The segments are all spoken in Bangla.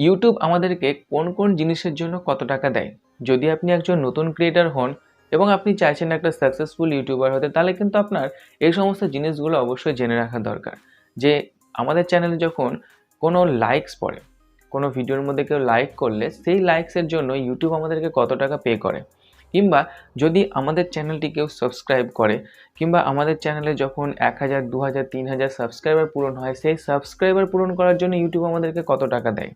ইউটিউব আমাদেরকে কোন কোন জিনিসের জন্য কত টাকা দেয়। যদি আপনি একজন নতুন ক্রিয়েটর হন এবং আপনি চাইছেন একটা সাকসেসফুল ইউটিউবার হতে, তাহলে কিন্তু আপনার এই সমস্ত জিনিসগুলো অবশ্যই জেনে রাখা দরকার। যে আমাদের চ্যানেলে যখন কোনো লাইকস পড়ে, কোনো ভিডিওর মধ্যে কেউ লাইক করলে সেই লাইকসের জন্য ইউটিউব আমাদেরকে কত টাকা পে করে, কিংবা যদি আমাদের চ্যানেলটি কেউ সাবস্ক্রাইব করে, কিংবা আমাদের চ্যানেলে যখন 1000, 2000, 3000 সাবস্ক্রাইবার পূরণ হয়, সেই সাবস্ক্রাইবার পূরণ করার জন্য ইউটিউব আমাদেরকে কত টাকা দেয়।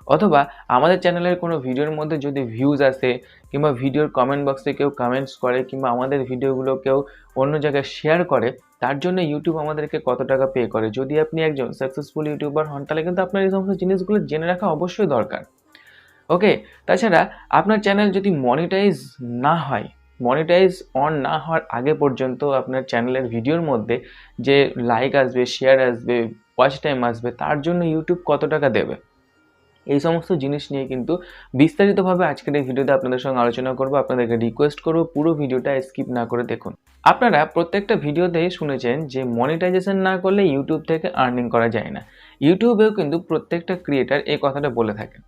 অথবা আমাদের চ্যানেলের কোনো ভিডিওর মধ্যে যদি ভিউজ আসে, কিংবা ভিডিওর কমেন্ট বক্সে কেউ কমেন্টস করে, কিংবা আমাদের ভিডিওগুলো কেউ অন্য জায়গায় শেয়ার করে, তার জন্য ইউটিউব আমাদেরকে কত টাকা পে করে। যদি আপনি একজন সাকসেসফুল ইউটিউবার হন, তাহলে কিন্তু আপনার এই সমস্ত জিনিসগুলো জেনে রাখা অবশ্যই দরকার। ওকে, তাছাড়া আপনার চ্যানেল যদি মনিটাইজ না হয়, মনিটাইজ অন না হওয়ার আগে পর্যন্ত আপনার চ্যানেলের ভিডিওর মধ্যে যে লাইক আসবে, শেয়ার আসবে, ওয়াচ টাইম আসবে, তার জন্য ইউটিউব কত টাকা দেবে, এই সমস্ত জিনিস নিয়ে কিন্তু বিস্তারিতভাবে আজকের এই ভিডিওতে আপনাদের সঙ্গে আলোচনা করব। আপনাদেরকে রিকোয়েস্ট করব পুরো ভিডিওটা স্কিপ না করে দেখুন। আপনারা প্রত্যেকটা ভিডিওতেই শুনেছেন যে মনিটাইজেশন না করলে ইউটিউব থেকে আর্নিং করা যায় না। ইউটিউবেও কিন্তু প্রত্যেকটা ক্রিয়েটার এই কথাটা বলে থাকে।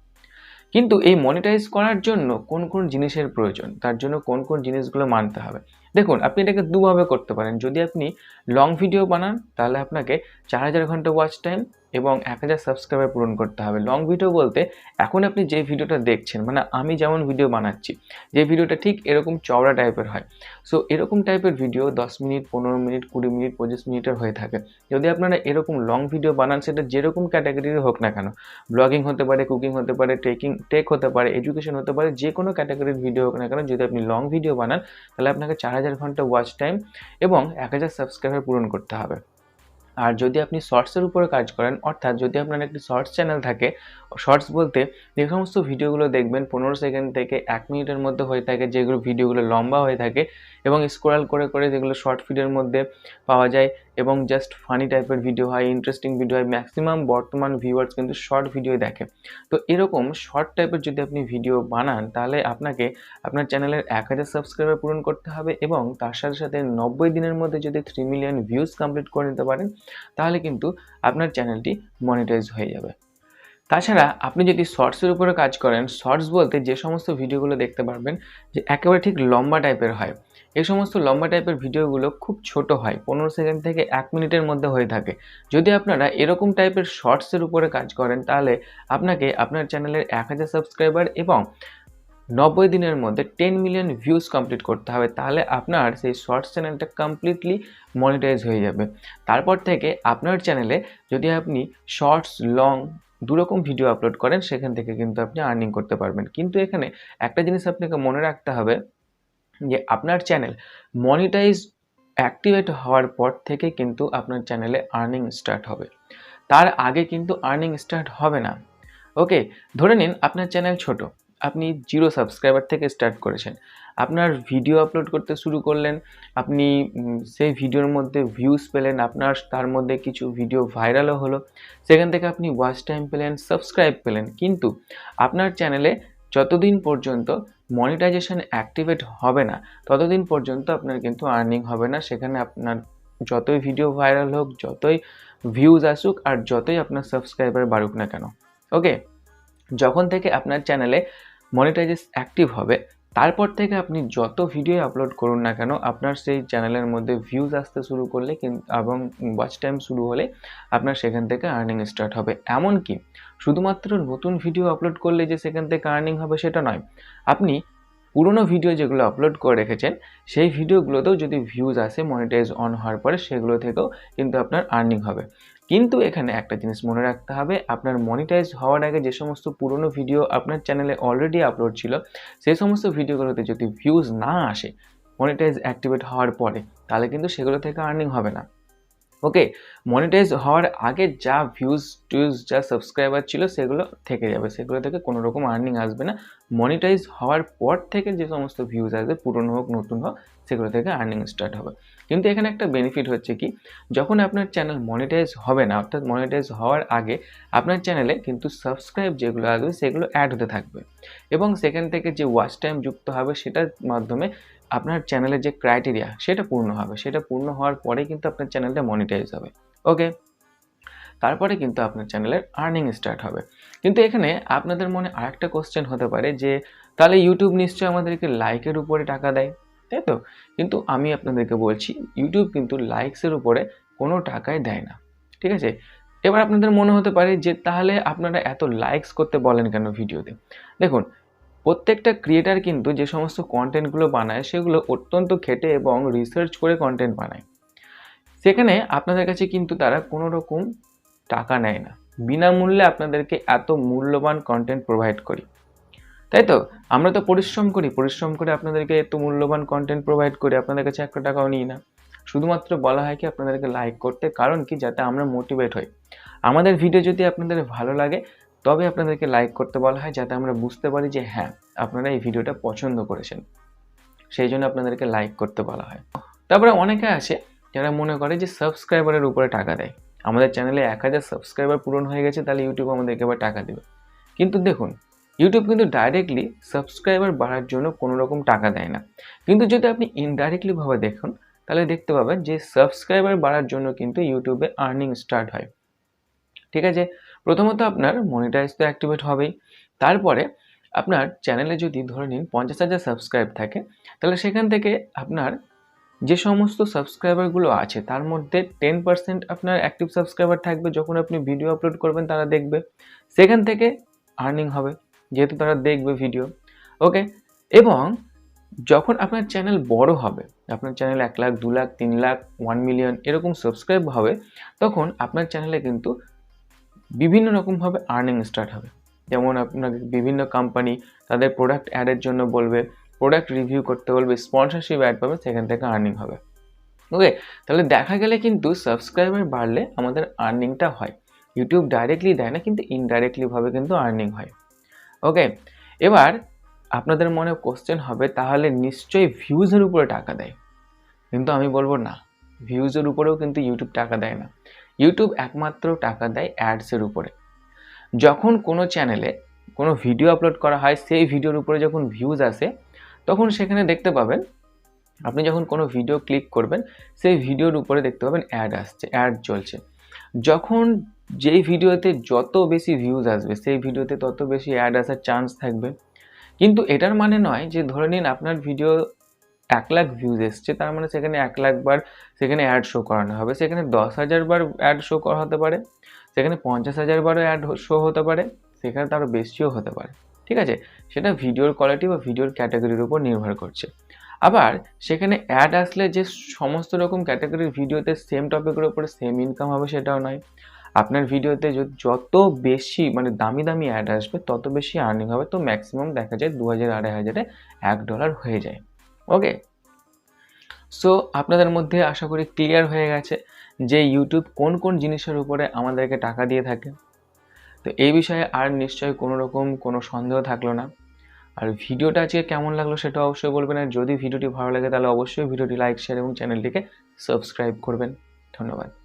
কিন্তু এই মনিটাইজ করার জন্য কোন কোন জিনিসের প্রয়োজন, তার জন্য কোন কোন জিনিসগুলো মানতে হবে। দেখুন, আপনি এটাকে দুভাবে করতে পারেন। যদি আপনি লং ভিডিও বানান, তাহলে আপনাকে 4000 ঘন্টা ওয়াচ টাইম এবং 1000 সাবস্ক্রাইবার পূরণ করতে হবে। লং ভিডিও বলতে এখন আপনি যে ভিডিওটা দেখছেন, মানে আমি যেমন ভিডিও বানাচ্ছি, যে ভিডিওটা ঠিক এরকম চওড়া টাইপের হয়। সো এরকম টাইপের ভিডিও 10 মিনিট, 15 মিনিট, 20 মিনিট, 25 মিনিটের হয়ে থাকে। যদি আপনারা এরকম লং ভিডিও বানান, সেটা যেরকম ক্যাটাগরির হোক না কেন, ব্লগিং হতে পারে, কুকিং হতে পারে, টেক হতে পারে, এডুকেশন হতে পারে, যে কোনো ক্যাটাগরির ভিডিও হোক না কেন, যদি আপনি লং ভিডিও বানান, তাহলে আপনাকে 4000 ঘন্টা ওয়াচ টাইম এবং 1000 সাবস্ক্রাইবার পূরণ করতে হবে। আর যদি আপনি শর্টসের উপরে কাজ করেন, অর্থাৎ যদি আপনার একটি শর্টস চ্যানেল থাকে, শর্টস বলতে যে সমস্ত ভিডিওগুলো দেখবেন 15 সেকেন্ড থেকে 1 মিনিটের মধ্যে হয়ে থাকে, যেগুলো ভিডিওগুলো লম্বা হয়ে থাকে এবং স্ক্রল করে করে যেগুলো শর্ট ভিডিওর মধ্যে পাওয়া যায় এবং জাস্ট ফানি টাইপের ভিডিও হয়, ইন্টারেস্টিং ভিডিও হয়, ম্যাক্সিমাম বর্তমান ভিউয়ার্স কিন্তু শর্ট ভিডিও দেখে। তো এরকম শর্ট টাইপের যদি আপনি ভিডিও বানান, তাহলে আপনাকে আপনার চ্যানেলের 1000 সাবস্ক্রাইবার পূরণ করতে হবে এবং তার সাথে সাথে 90 দিনের মধ্যে যদি 3 মিলিয়ন ভিউজ কমপ্লিট করে নিতে পারেন, তাহলে কিন্তু আপনার চ্যানেলটি মনিটাইজ হয়ে যাবে। তাছাড়া আপনি যদি শর্টসের উপরে কাজ করেন, শর্টস বলতে যে সমস্ত ভিডিওগুলো দেখতে পারবেন যে একেবারে ঠিক লম্বা টাইপের হয়, এই সমস্ত লম্বা টাইপের ভিডিওগুলো খুব ছোট হয়, 15 সেকেন্ড থেকে 1 মিনিটের মধ্যে হয়ে থাকে। যদি আপনারা এরকম টাইপের শর্টসের উপরে কাজ করেন, তাহলে আপনাকে আপনার চ্যানেলের 1000 সাবস্ক্রাইবার এবং 90 দিনের মধ্যে 10 মিলিয়ন ভিউজ কমপ্লিট করতে হবে। তাহলে আপনার সেই শর্টস চ্যানেলটা কমপ্লিটলি মনিটাইজ হয়ে যাবে। তারপর থেকে আপনার চ্যানেলে যদি আপনি শর্টস, লং দুরকম ভিডিও আপলোড করেন, সেখান থেকে কিন্তু আপনি আর্নিং করতে পারবেন। কিন্তু এখানে একটা জিনিস আপনাকে মনে রাখতে হবে যে আপনার চ্যানেল মনিটাইজ অ্যাক্টিভেট হওয়ার পর থেকে কিন্তু আপনার চ্যানেলে আর্নিং স্টার্ট হবে। তার আগে কিন্তু আর্নিং স্টার্ট হবে না। ওকে, ধরে নিন আপনার চ্যানেল ছোট, আপনি 0 সাবস্ক্রাইবার থেকে স্টার্ট করেছেন, আপনার ভিডিও আপলোড করতে শুরু করলেন, আপনি সেই ভিডিওর মধ্যে ভিউজ পেলেন, আপনার তার মধ্যে কিছু ভিডিও ভাইরালও হলো, সেখান থেকে আপনি ওয়াচ টাইম পেলেন, সাবস্ক্রাইব পেলেন, কিন্তু আপনার চ্যানেলে যতদিন পর্যন্ত মনিটাইজেশন অ্যাক্টিভেট হবে না, ততদিন পর্যন্ত আপনার কিন্তু আর্নিং হবে না। সেখানে আপনার যতই ভিডিও ভাইরাল হোক, যতই ভিউজ আসুক, আর যতই আপনার সাবস্ক্রাইবার বাড়ুক না কেন। ওকে, যখন থেকে আপনার চ্যানেলে মনিটাইজেস অ্যাক্টিভ হবে, তারপর থেকে আপনি যত ভিডিও আপলোড করুন না কেন, আপনার সেই চ্যানেলের মধ্যে ভিউজ আসতে শুরু করলে এবং ওয়াচ টাইম শুরু হলে আপনার সেখান থেকে আর্নিং স্টার্ট হবে। এমনকি শুধুমাত্র নতুন ভিডিও আপলোড করলে যে সেখান থেকে আর্নিং হবে সেটা নয়, আপনি পুরনো ভিডিও যেগুলো আপলোড করে রেখেছেন, সেই ভিডিওগুলোতেও যদি ভিউজ আসে মনিটাইজ অন হওয়ার পরে, সেগুলো থেকেও কিন্তু আপনার আর্নিং হবে। কিন্তু এখানে একটা জিনিস মনে রাখতে হবে, আপনার মনিটাইজ হওয়ার আগে যে সমস্ত পুরনো ভিডিও আপনার চ্যানেলে অলরেডি আপলোড ছিল, সেই সমস্ত ভিডিওগুলোতে যদি ভিউজ না আসে মনিটাইজ অ্যাক্টিভেট হওয়ার পরে, তাহলে কিন্তু সেগুলো থেকে আর্নিং হবে না। ওকে, মনিটাইজ হওয়ার আগে যা ভিউজ যা সাবস্ক্রাইবার ছিল, সেগুলো থেকে যাবে, সেগুলো থেকে কোনো রকম আর্নিং আসবে না। মনিটাইজ হওয়ার পর থেকে যে সমস্ত ভিউজ আসবে, পুরনো হোক নতুন হোক, সেগুলো থেকে আর্নিং স্টার্ট হবে। কিন্তু এখানে একটা বেনিফিট হচ্ছে কি, যখন আপনার চ্যানেল মনিটাইজ হবে না, অর্থাৎ মনিটাইজ হওয়ার আগে আপনার চ্যানেলে কিন্তু সাবস্ক্রাইব যেগুলো আসবে সেগুলো অ্যাড হতে থাকবে এবং সেখান থেকে যে ওয়াচ টাইম যুক্ত হবে, সেটার মাধ্যমে আপনার চ্যানেলের যে ক্রাইটেরিয়া সেটা পূর্ণ হবে। সেটা পূর্ণ হওয়ার পরেই কিন্তু আপনার চ্যানেলটা মনিটাইজ হবে। ওকে, তারপরে কিন্তু আপনার চ্যানেলের আর্নিং স্টার্ট হবে। কিন্তু এখানে আপনাদের মনে আরেকটা কোশ্চেন হতে পারে যে তাহলে ইউটিউব নিশ্চয়ই আমাদেরকে লাইকের উপরে টাকা দেয়, তাই তো? কিন্তু আমি আপনাদেরকে বলছি ইউটিউব কিন্তু লাইকসের উপরে কোনো টাকাই দেয় না, ঠিক আছে? এবার আপনাদের মনে হতে পারে যে তাহলে আপনারা এত লাইকস করতে বলেন কেন ভিডিওতে? দেখুন, প্রত্যেকটা ক্রিয়েটার কিন্তু যে সমস্ত কন্টেন্টগুলো বানায় সেগুলো অত্যন্ত খেটে এবং রিসার্চ করে কন্টেন্ট বানায়। সেখানে আপনাদের কাছে কিন্তু তারা কোনো রকম টাকা নেয় না, বিনামূল্যে আপনাদেরকে এত মূল্যবান কন্টেন্ট প্রোভাইড করি, তাই তো? আমরা তো পরিশ্রম করে আপনাদেরকে এত মূল্যবান কন্টেন্ট প্রোভাইড করি, আপনাদের কাছে একটা টাকাও নিই না। শুধুমাত্র বলা হয় কি আপনাদেরকে লাইক করতে, কারণ কি যাতে আমরা মোটিভেট হই। আমাদের ভিডিও যদি আপনাদের ভালো লাগে তবে আপনাদেরকে লাইক করতে বলা হয়, যাতে আমরা বুঝতে পারি যে হ্যাঁ আপনারা এই ভিডিওটা পছন্দ করেছেন, সেই জন্য আপনাদেরকে লাইক করতে বলা হয়। তারপরে অনেকে আছে যারা মনে করে যে সাবস্ক্রাইবারের উপরে টাকা দেয়, আমাদের চ্যানেলে 1000 সাবস্ক্রাইবার পূরণ হয়ে গেছে তাহলে ইউটিউব আমাদেরকে এবার টাকা দেবে। কিন্তু দেখুন, ইউটিউব কিন্তু ডাইরেক্টলি সাবস্ক্রাইবার বাড়ার জন্য কোনো রকম টাকা দেয় না, কিন্তু যদি আপনি ইনডাইরেক্টলি ভাবে দেখুন তাহলে দেখতে পাবেন যে সাবস্ক্রাইবার বাড়ার জন্য কিন্তু ইউটিউবে আর্নিং স্টার্ট হয়, ঠিক আছে? প্রথমত আপনার মনিটাইজ তো অ্যাক্টিভেট হবেই, তারপরে আপনার চ্যানেলে যদি ধরে নিন 50,000 সাবস্ক্রাইব থাকে, তাহলে সেখান থেকে আপনার যে সমস্ত সাবস্ক্রাইবারগুলো আছে তার মধ্যে 10% আপনার অ্যাক্টিভ সাবস্ক্রাইবার থাকবে, যখন আপনি ভিডিও আপলোড করবেন তারা দেখবে, সেখান থেকে আর্নিং হবে যেহেতু তারা দেখবে ভিডিও, ওকে? এবং যখন আপনার চ্যানেল বড় হবে, আপনার চ্যানেল 1 লাখ 2 লাখ 3 লাখ 1 মিলিয়ন এরকম সাবস্ক্রাইব হবে, তখন আপনার চ্যানেলে কিন্তু বিভিন্ন রকমভাবে আর্নিং স্টার্ট হবে। যেমন আপনাকে বিভিন্ন কোম্পানি তাদের প্রোডাক্ট অ্যাডের জন্য বলবে, প্রোডাক্ট রিভিউ করতে বলবে, স্পন্সরশিপ অ্যাড পাবে, সেখান থেকে আর্নিং হবে, ওকে? তাহলে দেখা গেলে কিন্তু সাবস্ক্রাইবার বাড়লে আমাদের আর্নিংটা হয়। ইউটিউব ডাইরেক্টলি দেয় না, কিন্তু ইনডাইরেক্টলি ভাবে কিন্তু আর্নিং হয়, ওকে? এবার আপনাদের মনে কোশ্চেন হবে তাহলে নিশ্চয়ই ভিউজের উপরে টাকা দেয়, কিন্তু আমি বলবো না, ভিউজের উপরেও কিন্তু ইউটিউব টাকা দেয় না। ইউটিউব একমাত্র টাকা দেয় অ্যাডসের উপরে। যখন কোনো চ্যানেলে কোনো ভিডিও আপলোড করা হয়, সেই ভিডিওর উপরে যখন ভিউজ আসে তখন সেখানে দেখতে পাবেন, আপনি যখন কোনো ভিডিও ক্লিক করবেন সেই ভিডিওর উপরে দেখতে পাবেন অ্যাড আসছে, অ্যাড চলছে। যখন যেই ভিডিওতে যত বেশি ভিউজ আসবে সেই ভিডিওতে তত বেশি অ্যাড আসার চান্স থাকবে। কিন্তু এটার মানে নয় যে ধরে নিন আপনার ভিডিও 1 লাখ ভিউজ এসছে, তার মানে সেখানে 1 লাখ বার সেখানে অ্যাড শো করানো হবে, সেখানে 10,000 বার অ্যাড শো করা হতে পারে, সেখানে 50,000 বারও অ্যাড শো হতে পারে, সেখানে তারও বেশিও হতে পারে, ঠিক আছে? সেটা ভিডিওর কোয়ালিটি বা ভিডিওর ক্যাটাগরির উপর নির্ভর করছে। আবার সেখানে অ্যাড আসলে যে সমস্ত রকম ক্যাটাগরির ভিডিওতে সেম টপিকের উপরে সেম ইনকাম হবে সেটাও নয়। আপনার ভিডিওতে যত বেশি মানে দামি দামি অ্যাড আসবে তত বেশি আর্নিং হবে, তো ম্যাক্সিমাম দেখা যায় 2000 2500-এ $1 হয়ে যায়, ওকে? সো আপনাদের মধ্যে আশা করি ক্লিয়ার হয়ে গেছে যে ইউটিউব কোন কোন জিনিসের উপরে আমাদেরকে টাকা দিয়ে থাকে। তো এই বিষয়ে আর নিশ্চয়ই কোনো রকম কোনো সন্দেহ থাকলো না। আর ভিডিওটা আজকে কেমন লাগলো সেটা অবশ্যই বলবেন, আর যদি ভিডিওটি ভালো লাগে তাহলে অবশ্যই ভিডিওটি লাইক শেয়ার এবং চ্যানেলটিকে সাবস্ক্রাইব করবেন। ধন্যবাদ।